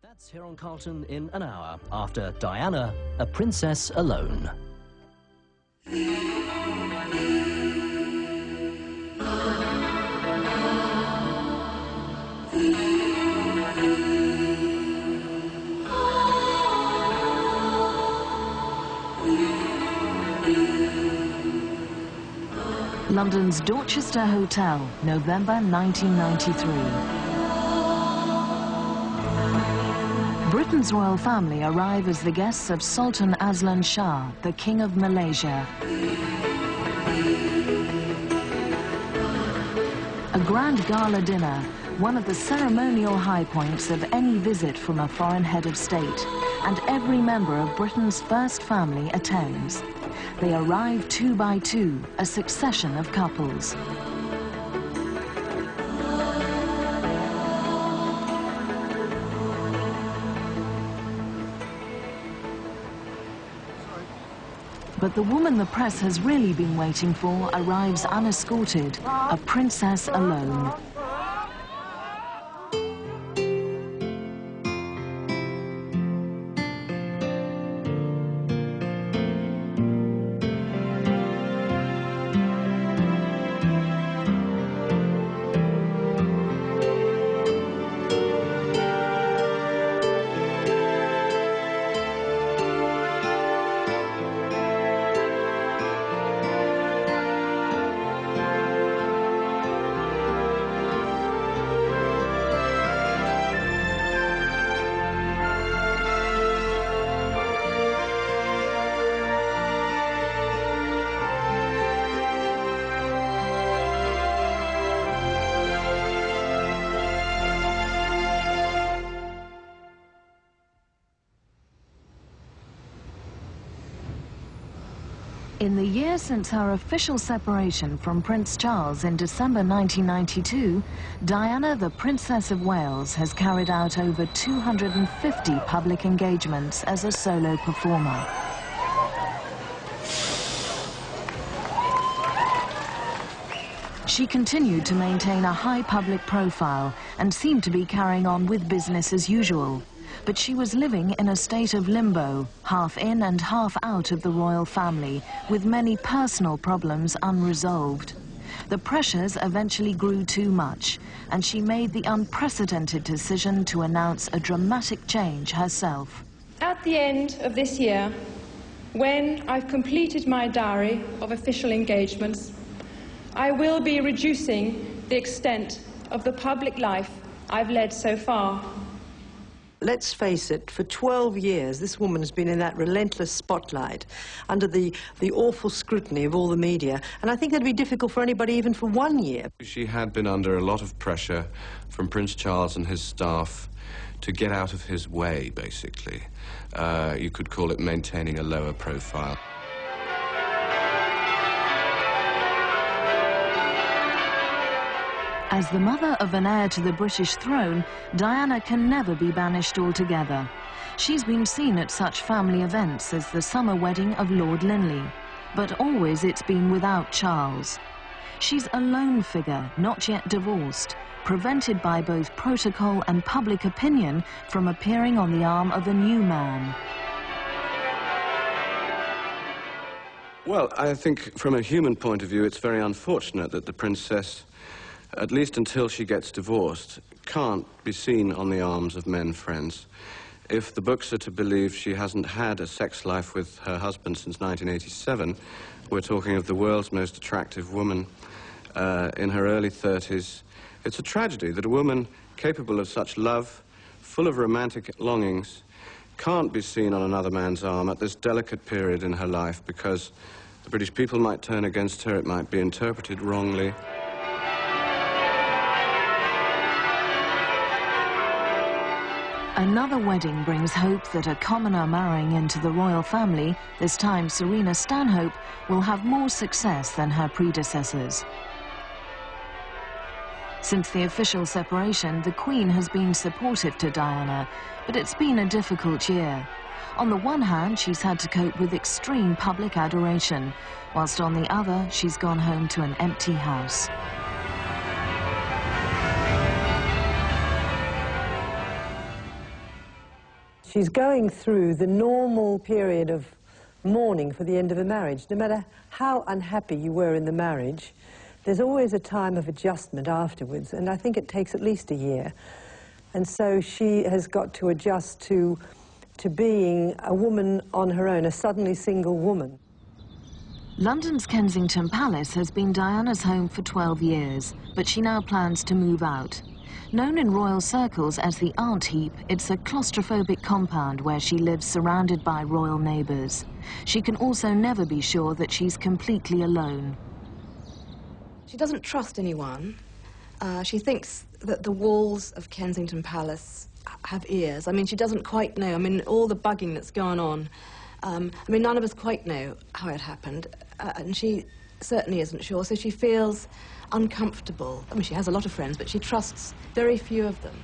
That's here on Carlton in an hour after Diana, a princess alone. London's Dorchester Hotel, November 1993. Britain's royal family arrive as the guests of Sultan Aslan Shah, the King of Malaysia. A grand gala dinner, one of the ceremonial high points of any visit from a foreign head of state, and every member of Britain's first family attends. They arrive two by two, a succession of couples. But the woman the press has really been waiting for arrives unescorted, a princess alone. In the year since her official separation from Prince Charles in December 1992, Diana, the Princess of Wales, has carried out over 250 public engagements as a solo performer. She continued to maintain a high public profile and seemed to be carrying on with business as usual. But she was living in a state of limbo, half in and half out of the royal family, with many personal problems unresolved. The pressures eventually grew too much, and she made the unprecedented decision to announce a dramatic change herself. At the end of this year, when I've completed my diary of official engagements, I will be reducing the extent of the public life I've led so far. Let's face it, for 12 years, this woman has been in that relentless spotlight, under the awful scrutiny of all the media, and I think that'd be difficult for anybody even for 1 year. She had been under a lot of pressure from Prince Charles and his staff to get out of his way, basically. You could call it maintaining a lower profile. As the mother of an heir to the British throne, Diana can never be banished altogether. She's been seen at such family events as the summer wedding of Lord Linley, but always it's been without Charles. She's a lone figure, not yet divorced, prevented by both protocol and public opinion from appearing on the arm of a new man. Well, I think from a human point of view, it's very unfortunate that the princess, at least until she gets divorced, can't be seen on the arms of men friends. If the books are to believe, she hasn't had a sex life with her husband since 1987. We're talking of the world's most attractive woman in her early 30s. It's a tragedy that a woman capable of such love, full of romantic longings, can't be seen on another man's arm at this delicate period in her life, because the British people might turn against her, it might be interpreted wrongly. Another wedding brings hope that a commoner marrying into the royal family, this time Serena Stanhope, will have more success than her predecessors. Since the official separation, the Queen has been supportive to Diana, but it's been a difficult year. On the one hand, she's had to cope with extreme public adoration, whilst on the other, she's gone home to an empty house. She's going through the normal period of mourning for the end of a marriage. No matter how unhappy you were in the marriage, there's always a time of adjustment afterwards, and I think it takes at least a year. And so she has got to adjust to being a woman on her own, a suddenly single woman. London's Kensington Palace has been Diana's home for 12 years, but she now plans to move out. Known in royal circles as the Aunt Heap, it's a claustrophobic compound where she lives surrounded by royal neighbours. She can also never be sure that she's completely alone. She doesn't trust anyone. She thinks that the walls of Kensington Palace have ears. I mean, she doesn't quite know. I mean, all the bugging that's gone on. I mean, none of us quite know how it happened, and she certainly isn't sure, so she feels uncomfortable. I mean, she has a lot of friends, but she trusts very few of them.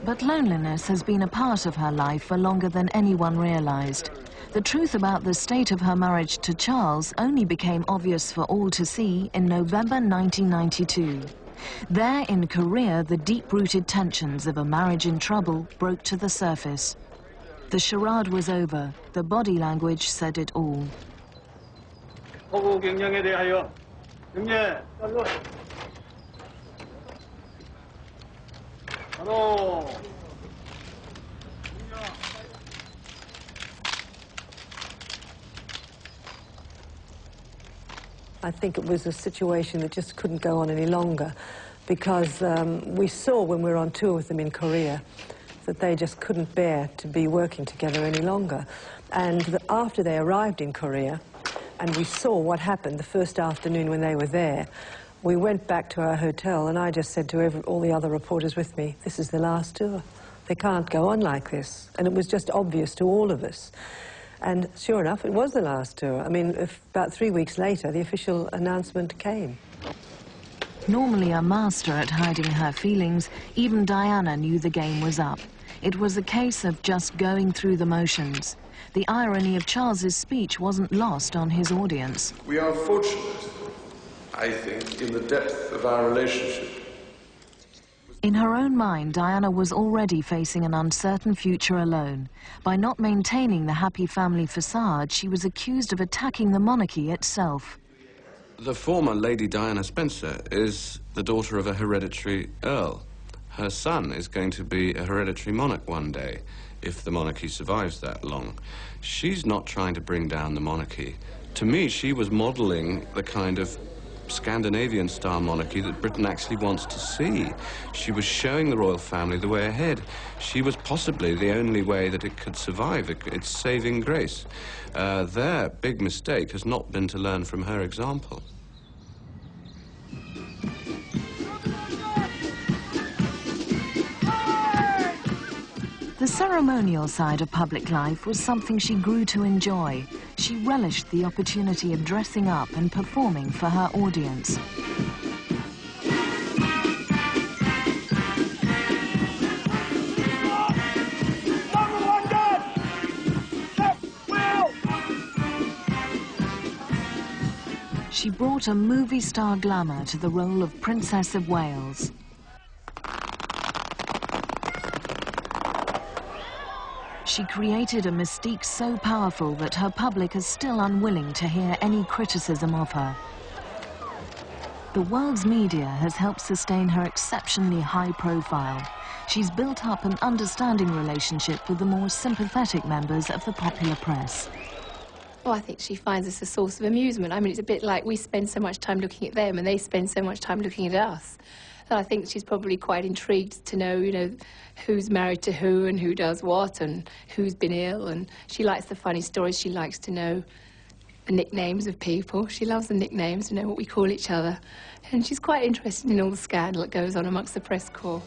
But loneliness has been a part of her life for longer than anyone realised. The truth about the state of her marriage to Charles only became obvious for all to see in November 1992. There in Korea, the deep-rooted tensions of a marriage in trouble broke to the surface. The charade was over. The body language said it all. 허구 경영에 대하여 경례 달로 바로 I think it was a situation that just couldn't go on any longer, because we saw when we were on tour with them in Korea that they just couldn't bear to be working together any longer. And after they arrived in Korea, and we saw what happened the first afternoon when they were there, we went back to our hotel, and I just said to all the other reporters with me, this is the last tour. They can't go on like this. And it was just obvious to all of us. And sure enough, it was the last tour. I mean, about 3 weeks later, the official announcement came. Normally a master at hiding her feelings, even Diana knew the game was up. It was a case of just going through the motions. The irony of Charles's speech wasn't lost on his audience. We are fortunate, I think, in the depth of our relationship. In her own mind, Diana was already facing an uncertain future alone. By not maintaining the happy family facade, she was accused of attacking the monarchy itself. The former Lady Diana Spencer is the daughter of a hereditary earl. Her son is going to be a hereditary monarch one day, if the monarchy survives that long. She's not trying to bring down the monarchy. To me, she was modelling the kind of Scandinavian-style monarchy that Britain actually wants to see. She was showing the royal family the way ahead. She was possibly the only way that it could survive. It's saving grace. Their big mistake has not been to learn from her example. The ceremonial side of public life was something she grew to enjoy. She relished the opportunity of dressing up and performing for her audience. She brought a movie star glamour to the role of Princess of Wales. She created a mystique so powerful that her public is still unwilling to hear any criticism of her. The world's media has helped sustain her exceptionally high profile. She's built up an understanding relationship with the more sympathetic members of the popular press. Well, I think she finds us a source of amusement. I mean, it's a bit like we spend so much time looking at them and they spend so much time looking at us. And I think she's probably quite intrigued to know, you know, who's married to who and who does what and who's been ill. And she likes the funny stories. She likes to know the nicknames of people. She loves the nicknames, to know what we call each other. And she's quite interested in all the scandal that goes on amongst the press corps.